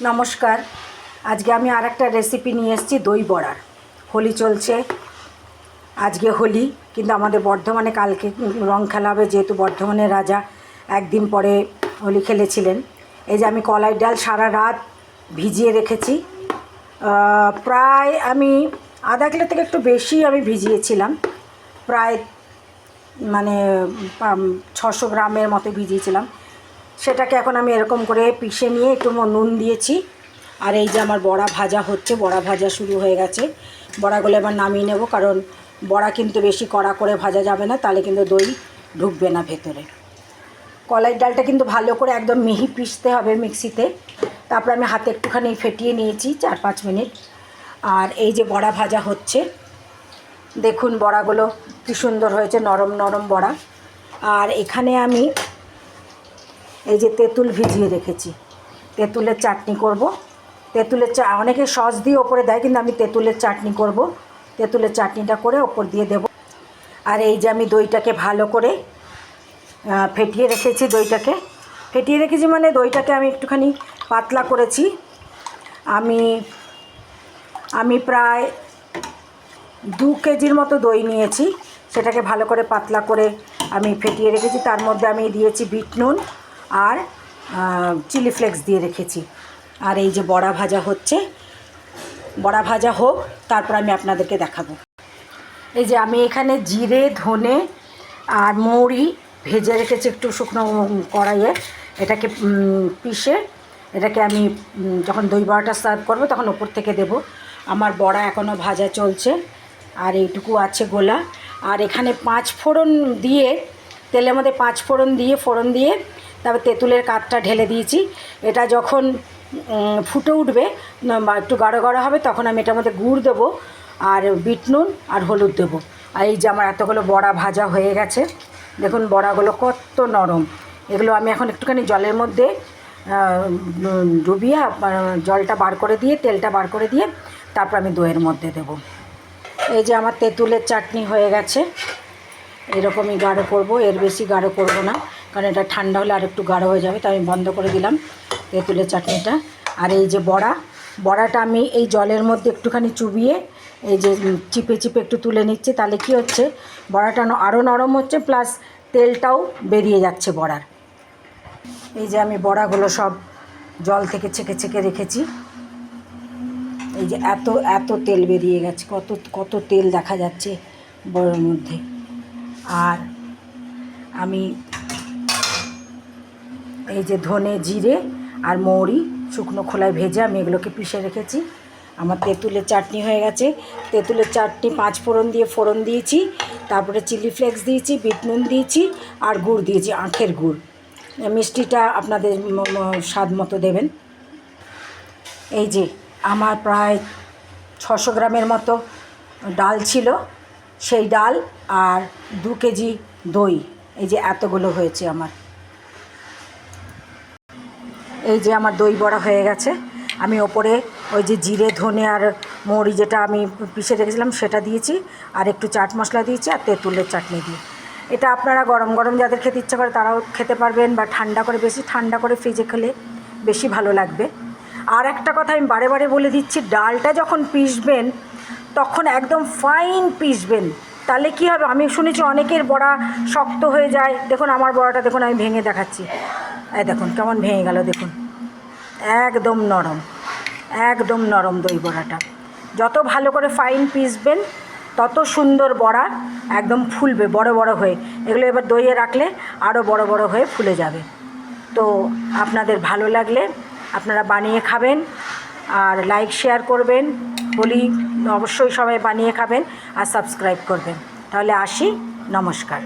নমস্কার। আজকে আমি আর একটা রেসিপি নিয়ে এসেছি দই বড়ার। হোলি চলছে, আজকে হোলি, কিন্তু আমাদের বর্ধমানে কালকে রং খেলা হবে, যেহেতু বর্ধমানের রাজা একদিন পরে হোলি খেলেছিলেন। এই যে আমি কলাই ডাল সারা রাত ভিজিয়ে রেখেছি, প্রায় আমি আধা কিলো থেকে একটু বেশি আমি ভিজিয়েছিলাম, প্রায় 600 গ্রামের মতো ভিজিয়েছিলাম। সেটাকে এখন আমি এরকম করে পিষে নিয়ে একটু নুন দিয়েছি। আর এই যে আমার বড়া ভাজা হচ্ছে, বড়া ভাজা শুরু হয়ে গেছে। বড়াগুলো এবার নামিয়ে নেব, কারণ বড়া কিন্তু বেশি কড়া করে ভাজা যাবে না, তাহলে কিন্তু দই ঢুকবে না ভেতরে। কলাই ডালটা কিন্তু ভালো করে একদম মিহি পিষতে হবে মিক্সিতে। তারপর আমি হাতে একটুখানি ফেটিয়ে নিয়েছি 4-5 মিনিট। আর এই যে বড়া ভাজা হচ্ছে, দেখুন বড়াগুলো কী সুন্দর হয়েছে, নরম নরম বড়া। আর এখানে আমি এই যে তেঁতুল ভিজিয়ে রেখেছি, তেঁতুলের চাটনি করব। তেঁতুলের অনেকে সস দিয়ে ওপরে দেয়, কিন্তু আমি তেঁতুলের চাটনি করব। তেঁতুলের চাটনিটা করে ওপর দিয়ে দেব। আর এই যে আমি দইটাকে ভালো করে ফেটিয়ে রেখেছি, দইটাকে মানে দইটাকে আমি একটুখানি পাতলা করেছি। আমি প্রায় 2 কেজির মতো দই নিয়েছি, সেটাকে ভালো করে পাতলা করে আমি ফেটিয়ে রেখেছি। তার মধ্যে আমি দিয়েছি বিট নুন আর চিলি ফ্লেক্স দিয়ে রেখেছি। আর এই যে বড়া ভাজা হচ্ছে, বড়া ভাজা হোক, তারপর আমি আপনাদেরকে দেখাবো। এই যে আমি এখানে জিরে, ধনে আর মৌরি ভেজে রেখেছি একটু শুকনো কড়াইয়ে। এটাকে পিষে এটাকে আমি যখন দই বড়াটা সার্ভ করবো তখন ওপর থেকে দেব। আমার বড়া এখনও ভাজা চলছে, আর এইটুকু আছে গোলা। আর এখানে 5 ফোড়ন দিয়ে, তেলের মধ্যে 5 ফোড়ন দিয়ে তারপর তেঁতুলের কাঠটা ঢেলে দিয়েছি। এটা যখন ফুটে উঠবে বা একটু গাঢ় গাঢ় হবে, তখন আমি এটার মধ্যে গুড় দেবো আর বিট নুন আর হলুদ দেবো। আর এই যে আমার এতগুলো বড়া ভাজা হয়ে গেছে, দেখুন বড়াগুলো কত নরম। এগুলো আমি এখন একটুখানি জলের মধ্যে ডুবিয়ে জলটা বার করে দিয়ে, তেলটা বার করে দিয়ে তারপর আমি দইয়ের মধ্যে দেব। এই যে আমার তেঁতুলের চাটনি হয়ে গেছে। এরকমই গাঢ় করব, এর বেশি গাঢ় করব না, কারণ এটা ঠান্ডা হলে আর একটু গাঢ় হয়ে যাবে। তাই আমি বন্ধ করে দিলাম তেঁতুলের চাটনিটা। আর এই যে বড়াটা আমি এই জলের মধ্যে একটুখানি চুবিয়ে এই যে চিপে চিপে একটু তুলে নিচ্ছি। তাহলে কি হচ্ছে, বড়াটা আরও নরম হচ্ছে, প্লাস তেলটাও বেরিয়ে যাচ্ছে বড়ার। এই যে আমি বড়াগুলো সব জল থেকে ছেঁকে ছেঁকে রেখেছি। এই যে এত তেল বেরিয়ে গেছে, কত তেল দেখা যাচ্ছে বড়ার মধ্যে। আর আমি এই যে ধনে, জিরে আর মৌরি শুকনো খোলায় ভেজে আমি এগুলোকে পিষে রেখেছি। আমার তেঁতুলের চাটনি হয়ে গেছে। তেঁতুলের চাটনি 5 ফোড়ন দিয়ে ফোড়ন দিয়েছি, তারপরে চিলি ফ্লেক্স দিয়েছি, বিট নুন দিয়েছি আর গুড় দিয়েছি, আখের গুড়। মিষ্টিটা আপনাদের স্বাদ মতো দেবেন। এই যে আমার প্রায় 600 গ্রামের মতো ডাল ছিল, সেই ডাল আর 2 কেজি দই, এই যে এতগুলো হয়েছে আমার। এই যে আমার দই বড়া হয়ে গেছে। আমি ওপরে ওই যে জিরে, ধনে আর মৌরি যেটা আমি পিষে রেখেছিলাম সেটা দিয়েছি, আর একটু চাট মশলা দিয়েছি আর তেঁতুলের চাটনি দিয়ে। এটা আপনারা গরম গরম যাদের খেতে ইচ্ছা করে তারাও খেতে পারবেন, বা ঠান্ডা করে, বেশি ঠান্ডা করে ফ্রিজে খেলে বেশি ভালো লাগবে। আর একটা কথা আমি বারে বারে বলে দিচ্ছি, ডালটা যখন পিষবেন তখন একদম ফাইন পিষবেন। তাহলে কী হবে, আমি শুনেছি অনেকের বড়া শক্ত হয়ে যায়। দেখুন আমার বড়াটা দেখুন, আমি ভেঙে দেখাচ্ছি। এই দেখুন কেমন ভেঙে গেল, দেখুন একদম নরম, একদম নরম দই বড়াটা। যত ভালো করে ফাইন পিষবেন তত সুন্দর বড়া একদম ফুলবে বড় বড় হয়ে। এগুলো এবার দইয়ে রাখলে আরও বড় বড় হয়ে ফুলে যাবে। তো আপনাদের ভালো লাগলে আপনারা বানিয়ে খাবেন, আর লাইক শেয়ার করবেন। বলি অবশ্যই সবাই বানিয়ে খাবেন আর সাবস্ক্রাইব করবেন। তাহলে আসি, নমস্কার।